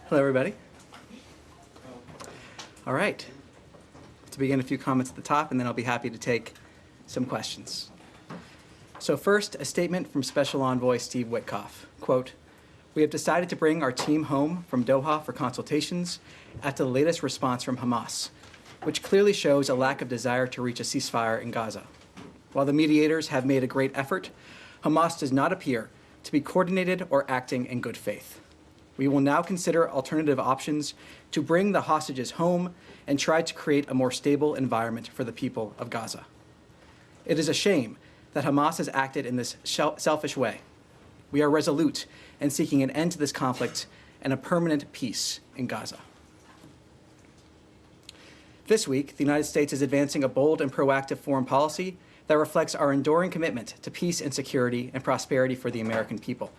Hello, everybody. All right. To begin, a few comments at the top, and then I'll be happy to take some questions. So first, a statement from Special Envoy Steve Witkoff. Quote, "We have decided to bring our team home from Doha for consultations after the latest response from Hamas, which clearly shows a lack of desire to reach a ceasefire in Gaza. While the mediators have made a great effort, Hamas does not appear to be coordinated or acting in good faith. We will now consider alternative options to bring the hostages home and try to create a more stable environment for the people of Gaza. It is a shame that Hamas has acted in this selfish way. We are resolute in seeking an end to this conflict and a permanent peace in Gaza." This week, the United States is advancing a bold and proactive foreign policy that reflects our enduring commitment to peace and security and prosperity for the American people.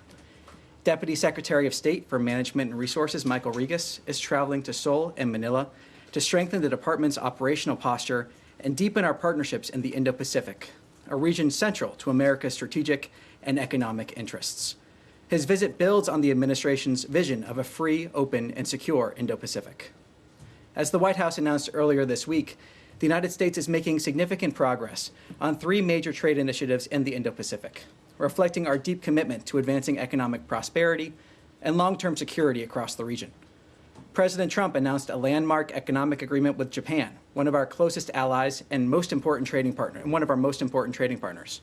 Deputy Secretary of State for Management and Resources, Michael Regas, is traveling to Seoul and Manila to strengthen the department's operational posture and deepen our partnerships in the Indo-Pacific, a region central to America's strategic and economic interests. His visit builds on the administration's vision of a free, open, and secure Indo-Pacific. As the White House announced earlier this week, the United States is making significant progress on 3 major trade initiatives in the Indo-Pacific, reflecting our deep commitment to advancing economic prosperity and long-term security across the region. President Trump announced a landmark economic agreement with Japan, one of our closest allies and one of our most important trading partners.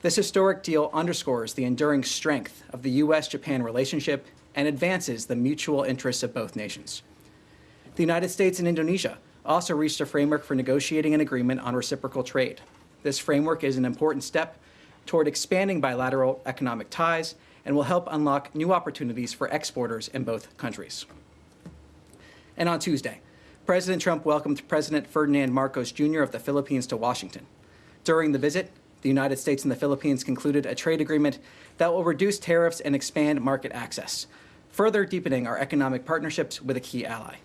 This historic deal underscores the enduring strength of the U.S.-Japan relationship and advances the mutual interests of both nations. The United States and Indonesia also reached a framework for negotiating an agreement on reciprocal trade. This framework is an important step toward expanding bilateral economic ties and will help unlock new opportunities for exporters in both countries. And on Tuesday, President Trump welcomed President Ferdinand Marcos Jr. of the Philippines to Washington. During the visit, the United States and the Philippines concluded a trade agreement that will reduce tariffs and expand market access, further deepening our economic partnerships with a key ally.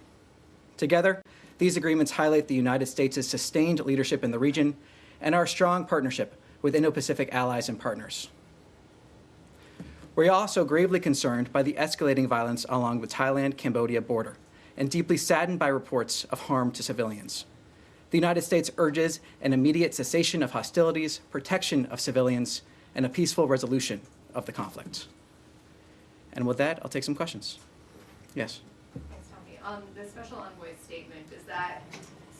Together, these agreements highlight the United States' sustained leadership in the region and our strong partnership with Indo-Pacific allies and partners. We're also gravely concerned by the escalating violence along the Thailand-Cambodia border and deeply saddened by reports of harm to civilians. The United States urges an immediate cessation of hostilities, protection of civilians, and a peaceful resolution of the conflict. And with that, I'll take some questions. Yes? Thanks, Tommy. The Special Envoy's statement, does that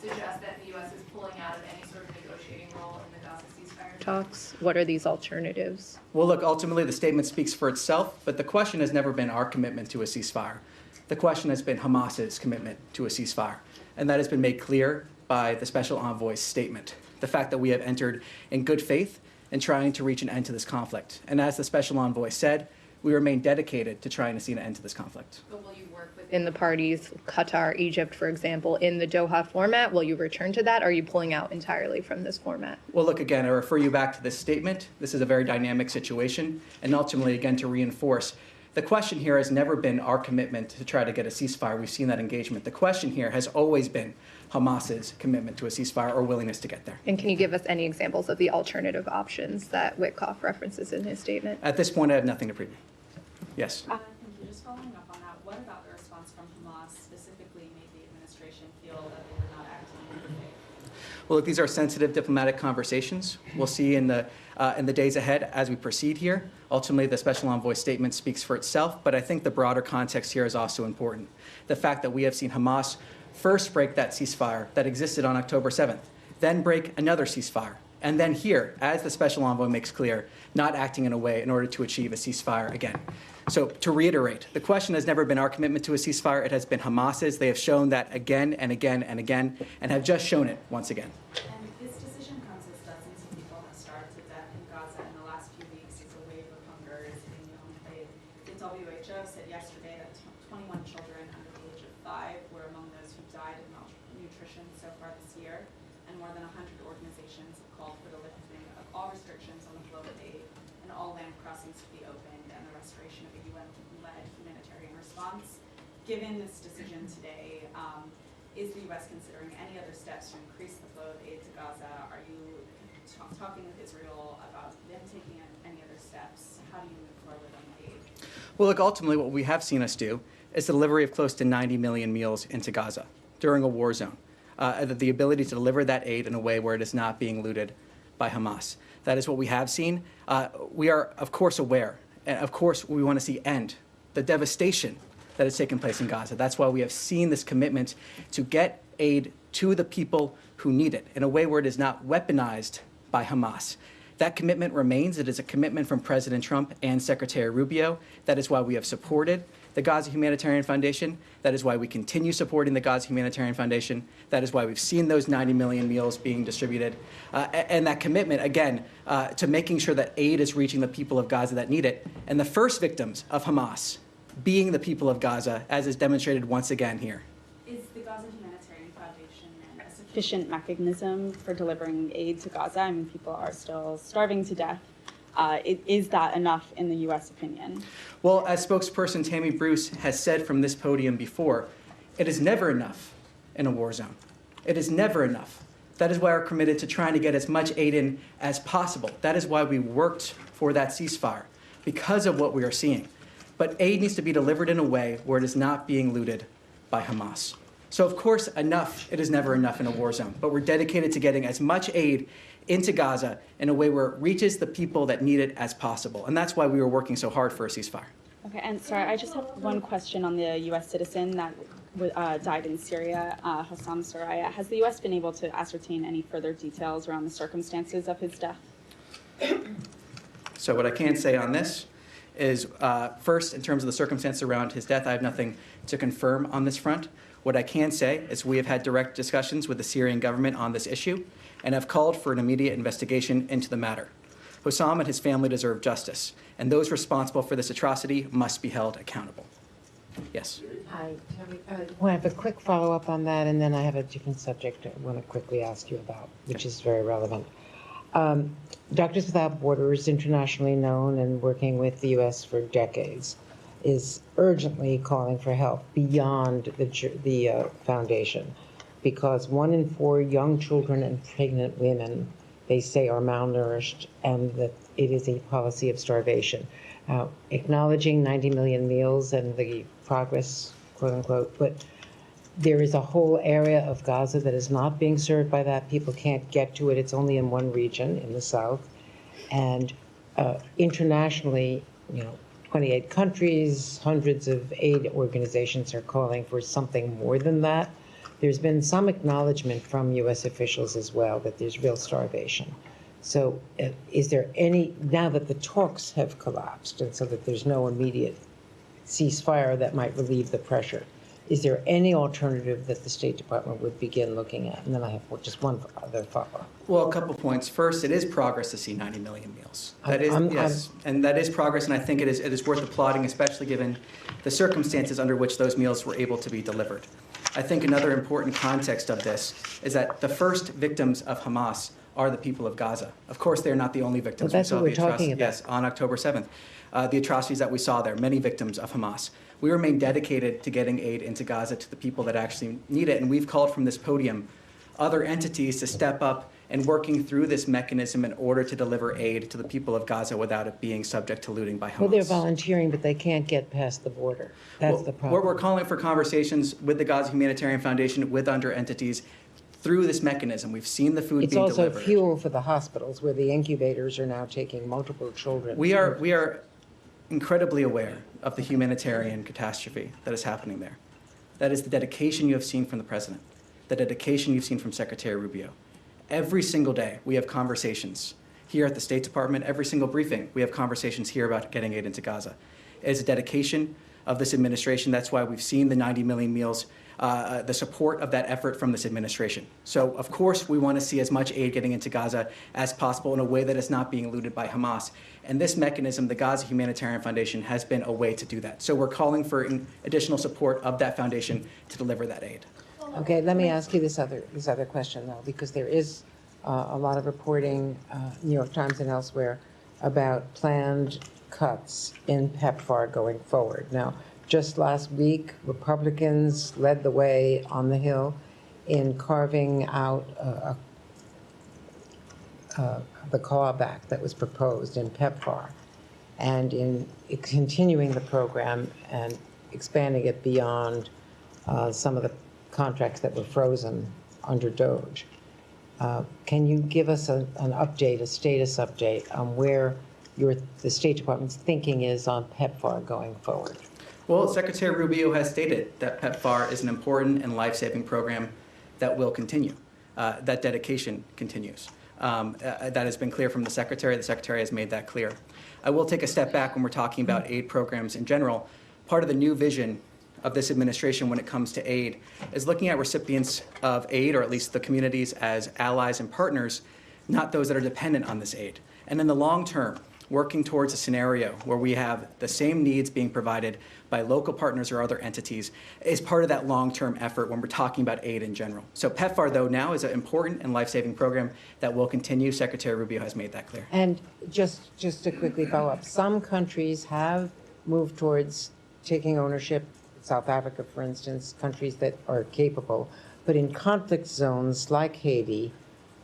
suggest that the U.S. is pulling out of any sort of negotiating role in the Gaza ceasefire talks? What are these alternatives? Well, look, ultimately the statement speaks for itself, but the question has never been our commitment to a ceasefire. The question has been Hamas's commitment to a ceasefire, and that has been made clear by the Special Envoy's statement, the fact that we have entered in good faith in trying to reach an end to this conflict. And as the Special Envoy said, we remain dedicated to trying to see an end to this conflict. But will you work within the parties, Qatar, Egypt, for example, in the Doha format? Will you return to that, or are you pulling out entirely from this format? Well, look, again, I refer you back to this statement. This is a very dynamic situation, and ultimately, again, to reinforce, the question here has never been our commitment to try to get a ceasefire. We've seen that engagement. The question here has always been Hamas's commitment to a ceasefire or willingness to get there. And can you give us any examples of the alternative options that Witkoff references in his statement? At this point, I have nothing to preview. Yes? Thank you. Just following up on that, what about the response from Hamas specifically made the administration feel that they were not acting in good faith? Well, look, these are sensitive diplomatic conversations. We'll see in the days ahead as we proceed here. Ultimately, the Special Envoy's statement speaks for itself, but I think the broader context here is also important. The fact that we have seen Hamas first break that ceasefire that existed on October 7th, then break another ceasefire, and then here, as the Special Envoy makes clear, not acting in a way in order to achieve a ceasefire again. So to reiterate, the question has never been our commitment to a ceasefire. It has been Hamas's. They have shown that again and again and again, and have just shown it once again. And this decision comes as dozens of people have starved to death in Gaza in the last few weeks as a wave of hunger is hitting the home plate. The WHO said yesterday that 21 children under the age of 5 were among those who died of malnutrition so far this year, and more than 100 organizations have called for the lifting of all restrictions on the flow of aid and all land crossings to be opened and the restoration of a UN-led humanitarian response. Given this decision today, is the U.S. considering any other steps to increase the flow of aid to Gaza? Are you talking with Israel about them taking any other steps? How do you move forward on the aid? Well, look, ultimately what we have seen us do is the delivery of close to 90 million meals into Gaza during a war zone. The ability to deliver that aid in a way where it is not being looted by Hamas. That is what we have seen. We are, of course, aware, and of course, we want to see end the devastation that has taken place in Gaza. That's why we have seen this commitment to get aid to the people who need it in a way where it is not weaponized by Hamas. That commitment remains. It is a commitment from President Trump and Secretary Rubio. That is why we have supported the Gaza Humanitarian Foundation. That is why we continue supporting the Gaza Humanitarian Foundation. That is why we've seen those 90 million meals being distributed. And that commitment, again, to making sure that aid is reaching the people of Gaza that need it. And the first victims of Hamas being the people of Gaza, as is demonstrated once again here. Is the Gaza Humanitarian Foundation a sufficient mechanism for delivering aid to Gaza? I mean, people are still starving to death. Is that enough in the U.S. opinion? Well, as spokesperson Tammy Bruce has said from this podium before, it is never enough in a war zone. It is never enough. That is why we're committed to trying to get as much aid in as possible. That is why we worked for that ceasefire, because of what we are seeing. But aid needs to be delivered in a way where it is not being looted by Hamas. So, of course, it is never enough in a war zone. But we're dedicated to getting as much aid into Gaza in a way where it reaches the people that need it as possible. And that's why we were working so hard for a ceasefire. Okay, and sorry, I just have one question on the U.S. citizen that died in Syria, Hossam Soraya. Has the U.S. been able to ascertain any further details around the circumstances of his death? So what I can say on this is, first, in terms of the circumstances around his death, I have nothing to confirm on this front. What I can say is we have had direct discussions with the Syrian government on this issue and have called for an immediate investigation into the matter. Hossam and his family deserve justice, and those responsible for this atrocity must be held accountable. Yes. Hi, Tammy. I want to have a quick follow-up on that, and then I have a different subject I want to quickly ask you about, which is very relevant. Doctors Without Borders, internationally known and working with the U.S. for decades, is urgently calling for help beyond the foundation, because 1 in 4 young children and pregnant women, they say, are malnourished, and that it is a policy of starvation. Acknowledging 90 million meals and the progress, quote unquote, but there is a whole area of Gaza that is not being served by that. People can't get to it. It's only in one region, in the south. And internationally, 28 countries, hundreds of aid organizations are calling for something more than that. There's been some acknowledgement from U.S. officials as well that there's real starvation. So is there any, now that the talks have collapsed and so that there's no immediate ceasefire that might relieve the pressure, is there any alternative that the State Department would begin looking at? And then I have just one other follow-up. Well, a couple points. First, it is progress to see 90 million meals. That is, yes, and that is progress, and I think it is worth applauding, especially given the circumstances under which those meals were able to be delivered. I think another important context of this is that the first victims of Hamas are the people of Gaza. Of course, they're not the only victims. Well, that's what we're talking about. Yes, on October 7th. The atrocities that we saw there, many victims of Hamas. We remain dedicated to getting aid into Gaza to the people that actually need it, and we've called from this podium other entities to step up and working through this mechanism in order to deliver aid to the people of Gaza without it being subject to looting by Hamas. Well, they're volunteering, but they can't get past the border. That's the problem. We're calling for conversations with the Gaza Humanitarian Foundation, with under entities, through this mechanism. We've seen the food being delivered. It's also fuel for the hospitals, where the incubators are now taking multiple children. We are incredibly aware of the humanitarian catastrophe that is happening there. That is the dedication you have seen from the President, the dedication you've seen from Secretary Rubio. Every single day, we have conversations here at the State Department. Every single briefing, we have conversations here about getting aid into Gaza. It is a dedication of this administration. That's why we've seen the 90 million meals, the support of that effort from this administration. So, of course, we want to see as much aid getting into Gaza as possible in a way that is not being looted by Hamas. And this mechanism, the Gaza Humanitarian Foundation, has been a way to do that. So we're calling for additional support of that foundation to deliver that aid. Okay, let me ask you this other question, though, because there is a lot of reporting, New York Times and elsewhere, about planned cuts in PEPFAR going forward. Now, just last week, Republicans led the way on the Hill in carving out the clawback that was proposed in PEPFAR and in continuing the program and expanding it beyond some of the contracts that were frozen under DOGE. Can you give us an update, a status update on where the State Department's thinking is on PEPFAR going forward? Well, Secretary Rubio has stated that PEPFAR is an important and life-saving program that will continue. That dedication continues. That has been clear from the Secretary. The Secretary has made that clear. I will take a step back when we're talking about aid programs in general. Part of the new vision of this administration when it comes to aid is looking at recipients of aid, or at least the communities, as allies and partners, not those that are dependent on this aid. And in the long term, working towards a scenario where we have the same needs being provided by local partners or other entities is part of that long-term effort when we're talking about aid in general. So PEPFAR, though, now is an important and life-saving program that will continue. Secretary Rubio has made that clear. And just to quickly follow up, some countries have moved towards taking ownership, South Africa, for instance, countries that are capable, but in conflict zones like Haiti,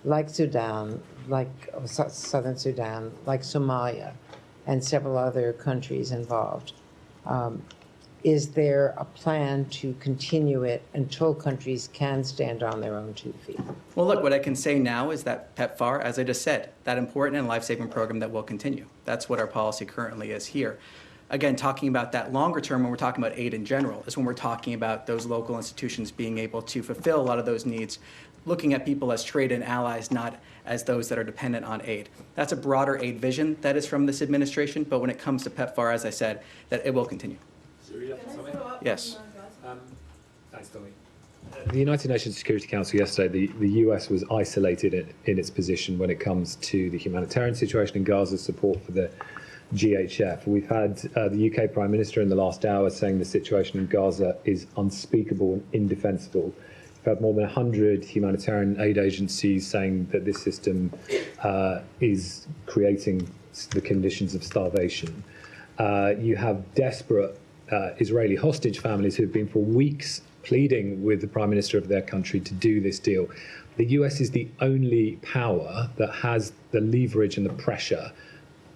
like Sudan, like Southern Sudan, like Somalia, and several other countries involved. Is there a plan to continue it until countries can stand on their own 2 feet? Well, look, what I can say now is that PEPFAR, as I just said, that important and life-saving program that will continue. That's what our policy currently is here. Again, talking about that longer term, when we're talking about aid in general, is when we're talking about those local institutions being able to fulfill a lot of those needs, looking at people as trade and allies, not as those that are dependent on aid. That's a broader aid vision that is from this administration, but when it comes to PEPFAR, as I said, that it will continue. Yes. Thanks, Tommy. The United Nations Security Council yesterday, the US was isolated in its position when it comes to the humanitarian situation in Gaza, support for the GHF. We've had the UK Prime Minister in the last hour saying the situation in Gaza is unspeakable and indefensible. We've had more than 100 humanitarian aid agencies saying that this system is creating the conditions of starvation. You have desperate Israeli hostage families who have been for weeks pleading with the Prime Minister of their country to do this deal. The US is the only power that has the leverage and the pressure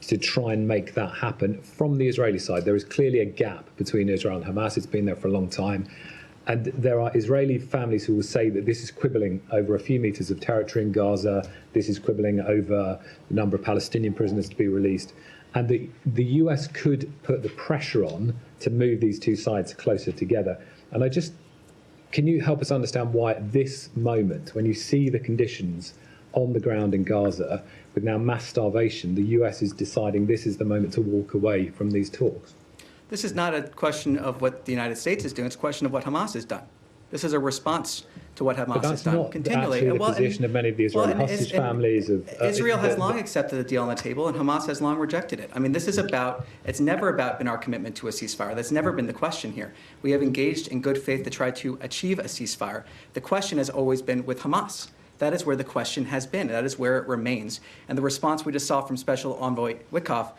to try and make that happen from the Israeli side. There is clearly a gap between Israel and Hamas. It's been there for a long time. And there are Israeli families who will say that this is quibbling over a few meters of territory in Gaza. This is quibbling over the number of Palestinian prisoners to be released. And the US could put the pressure on to move these two sides closer together. And can you help us understand why at this moment, when you see the conditions on the ground in Gaza, with now mass starvation, the US is deciding this is the moment to walk away from these talks? This is not a question of what the United States is doing. It's a question of what Hamas has done. This is a response to what Hamas has done continually. That's not the position of many of the Israeli hostage families. Israel has long accepted the deal on the table, and Hamas has long rejected it. I mean, it's never been our commitment to a ceasefire. That's never been the question here. We have engaged in good faith to try to achieve a ceasefire. The question has always been with Hamas. That is where the question has been. That is where it remains. And the response we just saw from Special Envoy Witkoff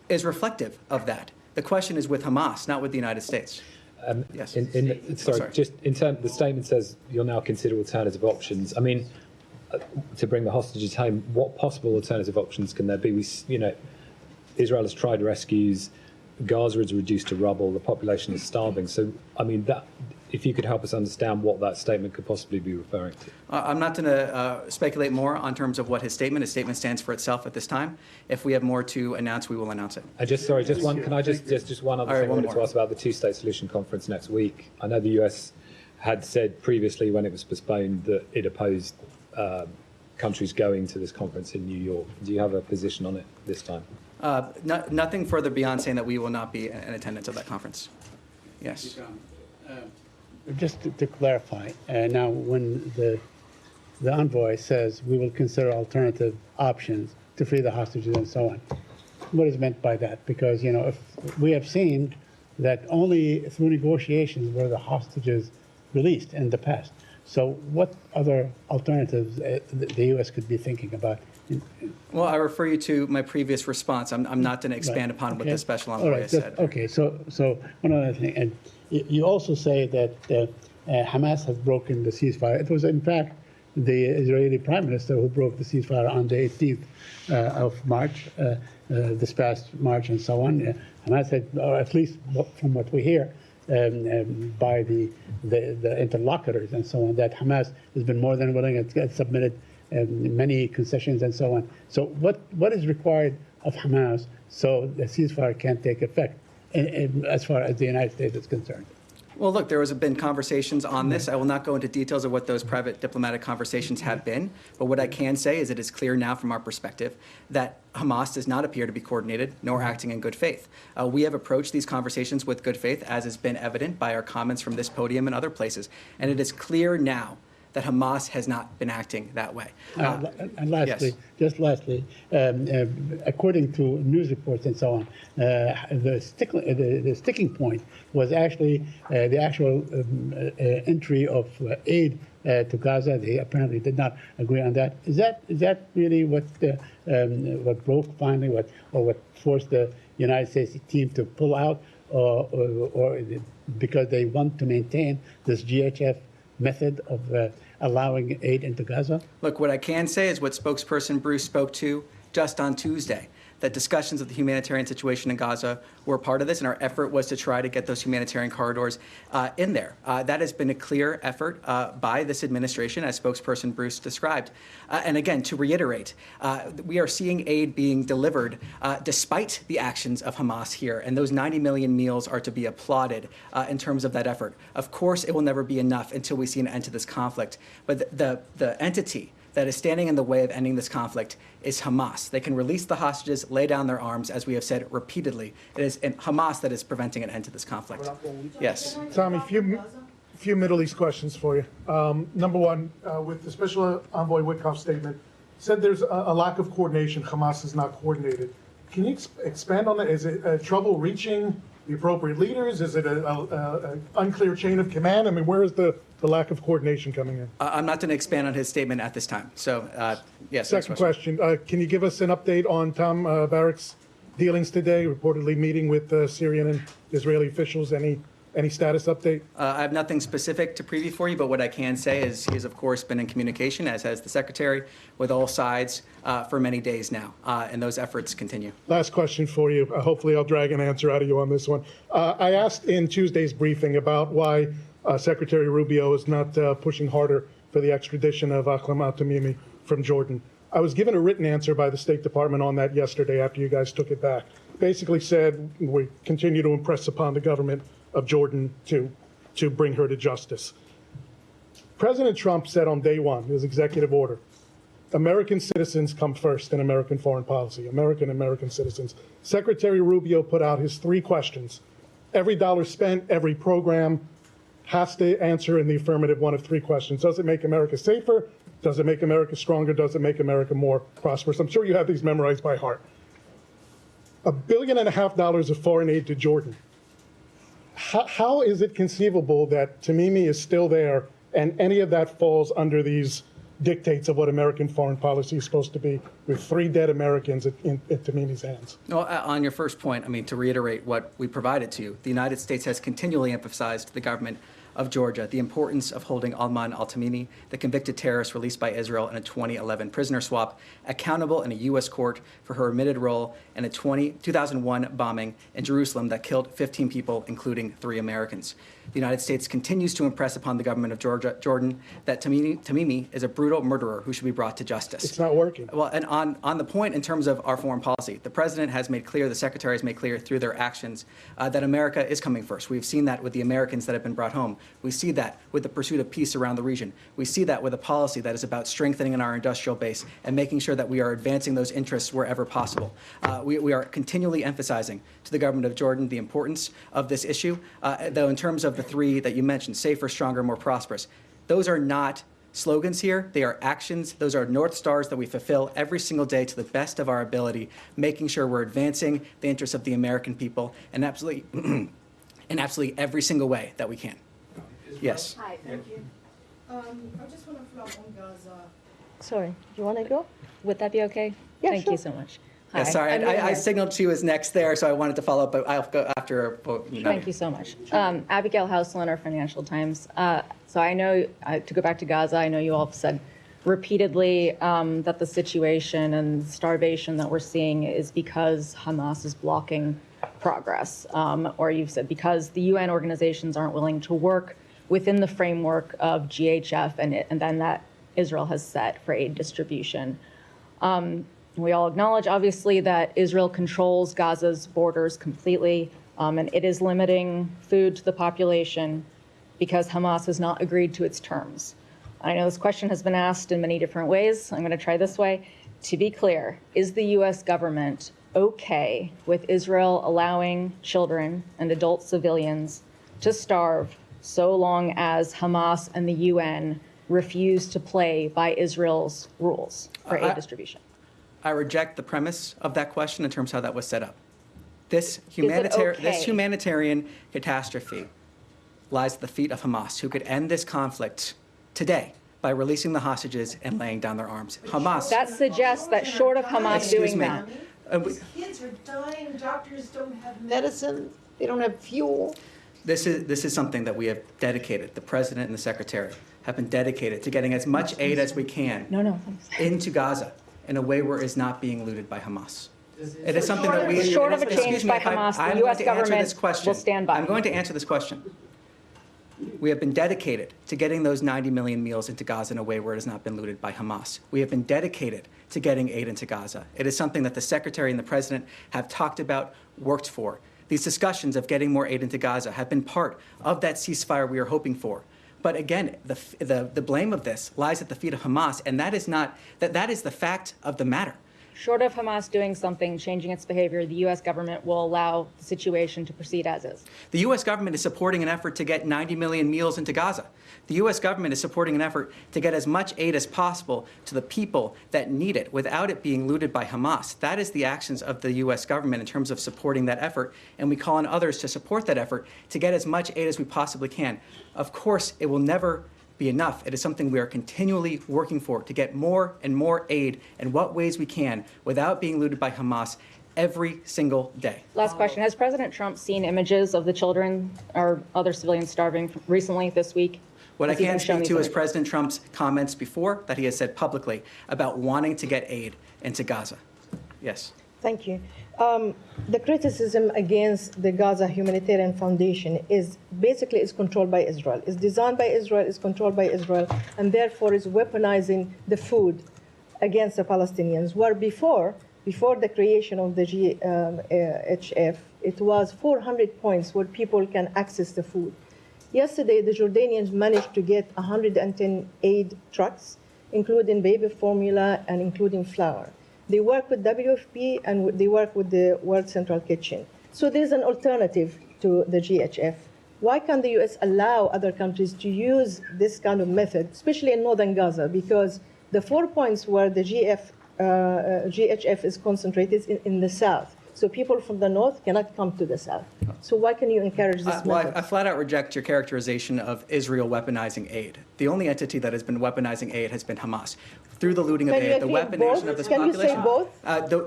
is reflective of that. The question is with Hamas, not with the United States. Yes. Just in terms, the statement says you'll now consider alternative options. I mean, to bring the hostages home, what possible alternative options can there be? Israel has tried rescues. Gaza is reduced to rubble. The population is starving. So, I mean, if you could help us understand what that statement could possibly be referring to. I'm not going to speculate more on terms of what his statement stands for itself at this time. If we have more to announce, we will announce it. Can I just one other thing I wanted to ask about the two-state solution conference next week. I know the US had said previously when it was postponed that it opposed countries going to this conference in New York. Do you have a position on it this time? Nothing further beyond saying that we will not be in attendance of that conference. Yes. Just to clarify, now when the envoy says we will consider alternative options to free the hostages and so on, what is meant by that? Because, if we have seen that only through negotiations were the hostages released in the past. So what other alternatives the U.S. could be thinking about? Well, I refer you to my previous response. I'm not going to expand upon what the special envoy has said. Okay, so one other thing, and you also say that Hamas has broken the ceasefire. It was, in fact, the Israeli Prime Minister who broke the ceasefire on the 18th of March, this past March and so on. Hamas had, or at least from what we hear, by the interlocutors and so on, that Hamas has been more than willing and submitted many concessions and so on. So what is required of Hamas so the ceasefire can take effect as far as the United States is concerned? Well, look, there has been conversations on this. I will not go into details of what those private diplomatic conversations have been, but what I can say is it is clear now from our perspective that Hamas does not appear to be coordinated nor acting in good faith. We have approached these conversations with good faith, as has been evident by our comments from this podium and other places, and it is clear now that Hamas has not been acting that way. And lastly, yes. just lastly, according to news reports and so on, the sticking point was actually the actual entry of aid to Gaza. They apparently did not agree on that. Is that really what broke finally, what forced the United States team to pull out, or because they want to maintain this GHF method of allowing aid into Gaza? Look, what I can say is what spokesperson Bruce spoke to just on Tuesday, that discussions of the humanitarian situation in Gaza were part of this, and our effort was to try to get those humanitarian corridors in there. That has been a clear effort by this administration, as spokesperson Bruce described. And again, to reiterate, we are seeing aid being delivered despite the actions of Hamas here, and those 90 million meals are to be applauded in terms of that effort. Of course, it will never be enough until we see an end to this conflict, but the entity that is standing in the way of ending this conflict is Hamas. They can release the hostages, lay down their arms, as we have said repeatedly. It is Hamas that is preventing an end to this conflict. Yes. Tommy, few Middle East questions for you. Number one, with the Special Envoy Witkoff's statement, said there's a lack of coordination. Hamas is not coordinated. Can you expand on that? Is it trouble reaching the appropriate leaders? Is it an unclear chain of command? I mean, where is the lack of coordination coming in? I'm not going to expand on his statement at this time. So, yes. Second question. Can you give us an update on Tom Barrack's dealings today, reportedly meeting with Syrian and Israeli officials? Any status update? I have nothing specific to preview for you, but what I can say is he has, of course, been in communication, as has the Secretary, with all sides for many days now, and those efforts continue. Last question for you. Hopefully I'll drag an answer out of you on this one. I asked in Tuesday's briefing about why Secretary Rubio is not pushing harder for the extradition of Akram al-Tamimi from Jordan. I was given a written answer by the State Department on that yesterday after you guys took it back. Basically said we continue to impress upon the government of Jordan to bring her to justice. President Trump said on day one, his executive order, American citizens come first in American foreign policy, American citizens. Secretary Rubio put out his 3 questions. Every dollar spent, every program has to answer in the affirmative one of 3 questions. Does it make America safer? Does it make America stronger? Does it make America more prosperous? I'm sure you have these memorized by heart. $1.5 billion of foreign aid to Jordan. How is it conceivable that Tamimi is still there and any of that falls under these dictates of what American foreign policy is supposed to be, with 3 dead Americans in Tamimi's hands? Well, on your first point, I mean, to reiterate what we provided to you, the United States has continually emphasized to the government of Georgia the importance of holding Alman al-Tamimi, the convicted terrorist released by Israel in a 2011 prisoner swap, accountable in a U.S. court for her admitted role in a 2001 bombing in Jerusalem that killed 15 people, including 3 Americans. The United States continues to impress upon the government of Jordan that Tamimi is a brutal murderer who should be brought to justice. It's not working. Well, and on the point in terms of our foreign policy, the president has made clear, the secretary has made clear through their actions that America is coming first. We've seen that with the Americans that have been brought home. We see that with the pursuit of peace around the region. We see that with a policy that is about strengthening our industrial base and making sure that we are advancing those interests wherever possible. We are continually emphasizing to the government of Jordan the importance of this issue, though in terms of the 3 that you mentioned, safer, stronger, more prosperous, those are not slogans here. They are actions. Those are North Stars that we fulfill every single day to the best of our ability, making sure we're advancing the interests of the American people in absolutely every single way that we can. Yes. Hi, thank you. I just want to follow up on Gaza. Sorry, you want to go? Would that be okay? Yeah, Thank sure. you so much. Yeah, sorry, I signaled she was next there, so I wanted to follow up, but I'll go after. Thank you so much. Abigail Houseland, Financial Times. So I know, to go back to Gaza, I know you all have said repeatedly that the situation and starvation that we're seeing is because Hamas is blocking progress. Or you've said because the UN organizations aren't willing to work within the framework of GHF and then that Israel has set for aid distribution. We all acknowledge, obviously, that Israel controls Gaza's borders completely, and it is limiting food to the population because Hamas has not agreed to its terms. I know this question has been asked in many different ways. I'm going to try this way. To be clear, is the U.S. government okay with Israel allowing children and adult civilians to starve so long as Hamas and the UN refuse to play by Israel's rules for aid distribution? I reject the premise of that question in terms of how that was set up. This okay? humanitarian catastrophe lies at the feet of Hamas, who could end this conflict today by releasing the hostages and laying down their arms. Hamas. That suggests that short of Hamas doing that. These kids are dying, doctors don't have medicine, They don't have fuel. This is something that we have dedicated, the president and the secretary have been dedicated to getting as much aid as we can into Gaza in a way where it is not being looted by Hamas. It is something that we... Short of a change by Hamas, the U.S. government will stand by. I'm going to answer this question. We have been dedicated to getting those 90 million meals into Gaza in a way where it has not been looted by Hamas. We have been dedicated to getting aid into Gaza. It is something that the secretary and the president have talked about, worked for. These discussions of getting more aid into Gaza have been part of that ceasefire we are hoping for. But again, the blame of this lies at the feet of Hamas, and that is the fact of the matter. Short of Hamas doing something, changing its behavior, the U.S. government will allow the situation to proceed as is. The U.S. government is supporting an effort to get 90 million meals into Gaza. The U.S. government is supporting an effort to get as much aid as possible to the people that need it without it being looted by Hamas. That is the actions of the U.S. government in terms of supporting that effort, and we call on others to support that effort to get as much aid as we possibly can. Of course, it will never be enough. It is something we are continually working for, to get more and more aid in what ways we can without being looted by Hamas every single day. Last question. Has President Trump seen images of the children or other civilians starving recently this week? What I can speak to is President Trump's comments before that he has said publicly about wanting to get aid into Gaza. Yes. Thank you. The criticism against the Gaza Humanitarian Foundation is basically controlled by Israel. It's designed by Israel, is controlled by Israel, and therefore is weaponizing the food against the Palestinians. Where before the creation of the GHF, it was 400 points where people can access the food. Yesterday, the Jordanians managed to get 110 aid trucks, including baby formula and including flour. They work with WFP and they work with the World Central Kitchen. So there's an alternative to the GHF. Why can't the U.S. allow other countries to use this kind of method, especially in northern Gaza? Because the 4 points where the GHF is concentrated in the south. So people from the north cannot come to the south. So why can you encourage this method? I flat out reject your characterization of Israel weaponizing aid. The only entity that has been weaponizing aid has been Hamas. Through the looting of aid, the weaponization of this population. Can you say both?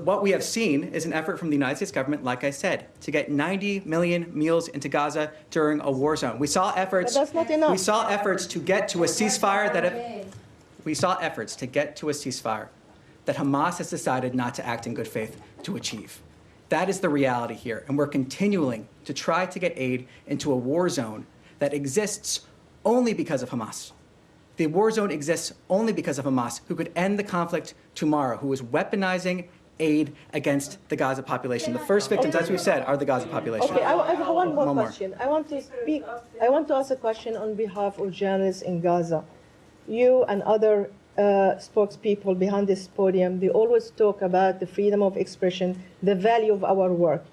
What we have seen is an effort from the United States government, like I said, to get 90 million meals into Gaza during a war zone. We saw efforts. But that's not enough. We saw efforts to get to a ceasefire that Hamas has decided not to act in good faith to achieve. That is the reality here, and we're continuing to try to get aid into a war zone that exists only because of Hamas. The war zone exists only because of Hamas, who could end the conflict tomorrow, who is weaponizing aid against the Gaza population. The first victims, as we've said, are the Gaza population. Okay, I have one more question. I want to ask a question on behalf of journalists in Gaza. You and other spokespeople behind this podium, they always talk about the freedom of expression, the value of our work.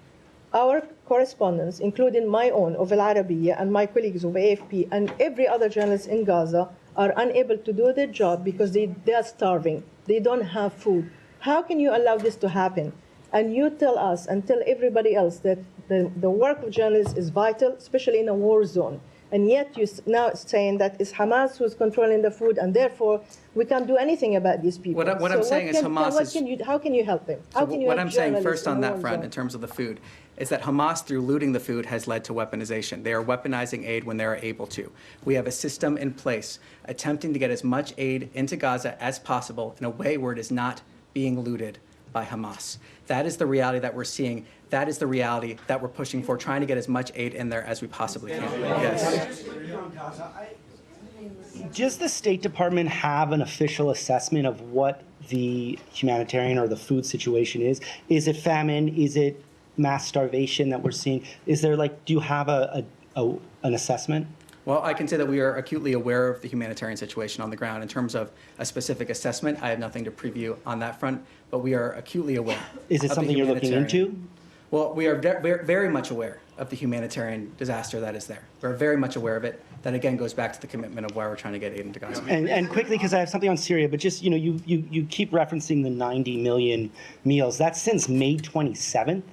Our correspondents, including my own of Al Arabiya and my colleagues of AFP and every other journalist in Gaza, are unable to do their job because they are starving. They don't have food. How can you allow this to happen? And you tell us and tell everybody else that the work of journalists is vital, especially in a war zone. And yet you're now saying that it's Hamas who's controlling the food, and therefore we can't do anything about these people. What I'm saying is Hamas is... How can you help them? How can you what help I'm saying journalists first on that front, zone? in terms of the food, is that Hamas, through looting the food, has led to weaponization. They are weaponizing aid when they are able to. We have a system in place attempting to get as much aid into Gaza as possible in a way where it is not being looted by Hamas. That is the reality that we're seeing. That is the reality that we're pushing for, trying to get as much aid in there as we possibly can. Yes. Does the State Department have an official assessment of what the humanitarian or the food situation is? Is it famine? Is it mass starvation that we're seeing? Is there do you have an assessment? Well, I can say that we are acutely aware of the humanitarian situation on the ground. In terms of a specific assessment, I have nothing to preview on that front, but we are acutely aware. Is it something you're looking into? Well, we are very much aware of the humanitarian disaster that is there. We're very much aware of it. That again goes back to the commitment of why we're trying to get aid into Gaza. And quickly, because I have something on Syria, but just you keep referencing the 90 million meals. That's since May 27th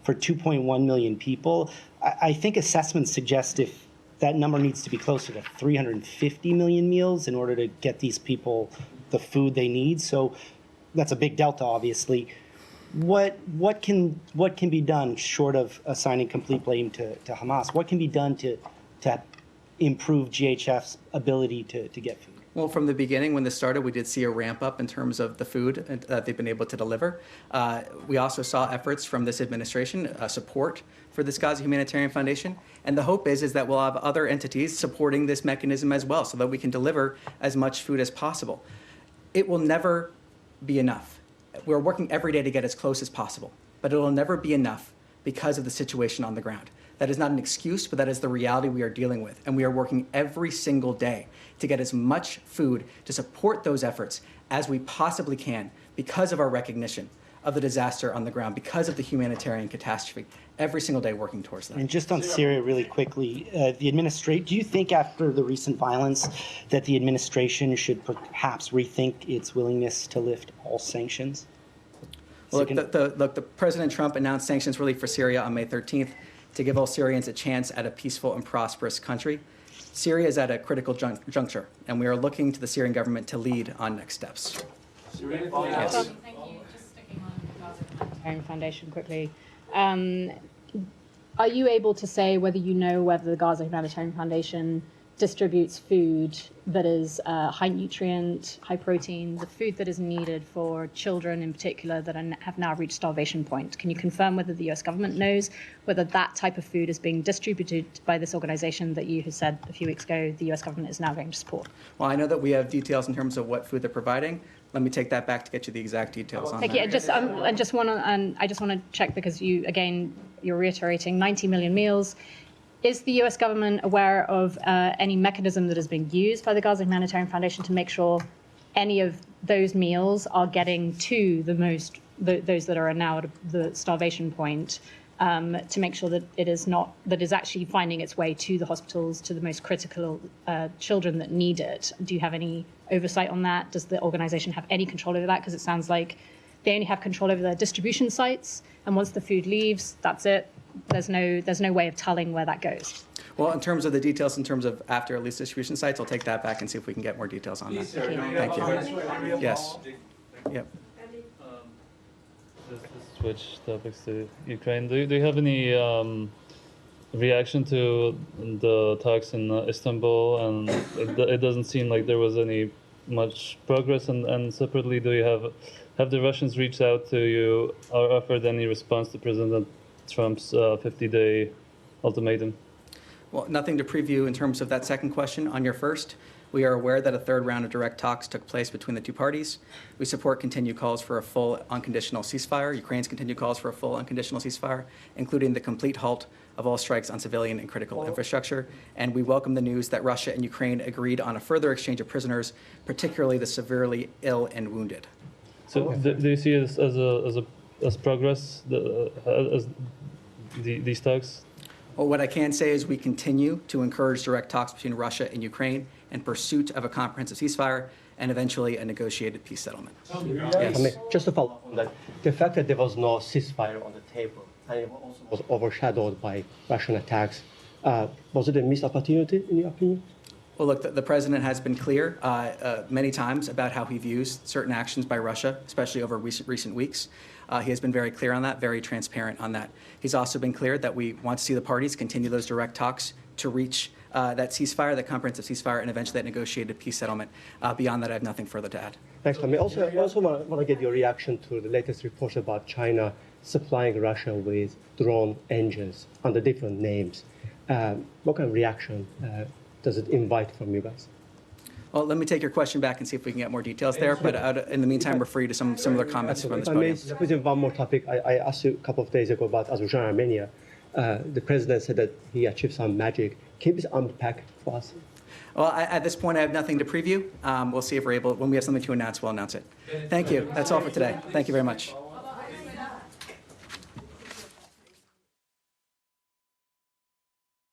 for 2.1 million people. I think assessments suggest if that number needs to be closer to 350 million meals in order to get these people the food they need. So that's a big delta, obviously. What can be done short of assigning complete blame to Hamas? What can be done to improve GHF's ability to get food? Well, from the beginning, when this started, we did see a ramp up in terms of the food that they've been able to deliver. We also saw efforts from this administration, support for this Gaza Humanitarian Foundation. And the hope is that we'll have other entities supporting this mechanism as well so that we can deliver as much food as possible. It will never be enough. We're working every day to get as close as possible, but it will never be enough because of the situation on the ground. That is not an excuse, but that is the reality we are dealing with. And we are working every single day to get as much food to support those efforts as we possibly can because of our recognition of the disaster on the ground, because of the humanitarian catastrophe. Every single day working towards that. And just on Syria really quickly, do you think after the recent violence that the administration should perhaps rethink its willingness to lift all sanctions? Well, the President Trump announced sanctions relief for Syria on May 13th to give all Syrians a chance at a peaceful and prosperous country. Syria is at a critical juncture, and we are looking to the Syrian government to lead on next steps. Yes. Thank you. Just sticking on the Gaza Humanitarian Foundation quickly. Are you able to say whether you know whether the Gaza Humanitarian Foundation distributes food that is high nutrient, high protein, the food that is needed for children in particular that have now reached starvation point? Can you confirm whether the US government knows whether that type of food is being distributed by this organization that you have said a few weeks ago the US government is now going to support? Well, I know that we have details in terms of what food they're providing. Let me take that back to get you the exact details on that. Thank you. I just want to check because you're reiterating 90 million meals. Is the US government aware of any mechanism that is being used by the Gaza Humanitarian Foundation to make sure any of those meals are getting to those that are now at the starvation point, to make sure that it is actually finding its way to the hospitals, to the most critical children that need it? Do you have any oversight on that? Does the organization have any control over that? Because it sounds like they only have control over their distribution sites, and once the food leaves, that's it. There's no way of telling where that goes. Well, in terms of the details, in terms of after at least distribution sites, I'll take that back and see if we can get more details on that. Thank you. Yes. Yep. Just to switch topics to Ukraine, do you have any reaction to the talks in Istanbul? And it doesn't seem like there was any much progress. And separately, do you have the Russians reached out to you or offered any response to President Trump's 50-day ultimatum? Well, nothing to preview in terms of that second question. On your first, we are aware that a third round of direct talks took place between the two parties. We support continued calls for a full unconditional ceasefire, Ukraine's continued calls for a full unconditional ceasefire, including the complete halt of all strikes on civilian and critical infrastructure. And we welcome the news that Russia and Ukraine agreed on a further exchange of prisoners, particularly the severely ill and wounded. So do you see it as progress, these talks? Well, what I can say is we continue to encourage direct talks between Russia and Ukraine in pursuit of a comprehensive ceasefire and eventually a negotiated peace settlement. Yes. Just to follow up on that, the fact that there was no ceasefire on the table and it also was overshadowed by Russian attacks, was it a missed opportunity in your opinion? Well, look, the president has been clear many times about how he views certain actions by Russia, especially over recent weeks. He has been very clear on that, very transparent on that. He's also been clear that we want to see the parties continue those direct talks to reach that ceasefire, that comprehensive ceasefire, and eventually that negotiated peace settlement. Beyond that, I have nothing further to add. Thanks, Tommy. Also, I also want to get your reaction to the latest reports about China supplying Russia with drone engines under different names. What kind of reaction does it invite from you guys? Well, let me take your question back and see if we can get more details there. But in the meantime, refer you to some similar comments from this podium. If I may squeeze in one more topic, I asked you a couple of days ago about Azerbaijan and Armenia. The president said that he achieved some magic. Can you please unpack for us? Well, at this point, I have nothing to preview. We'll see if we're able, when we have something to announce, we'll announce it. Thank you. That's all for today. Thank you very much.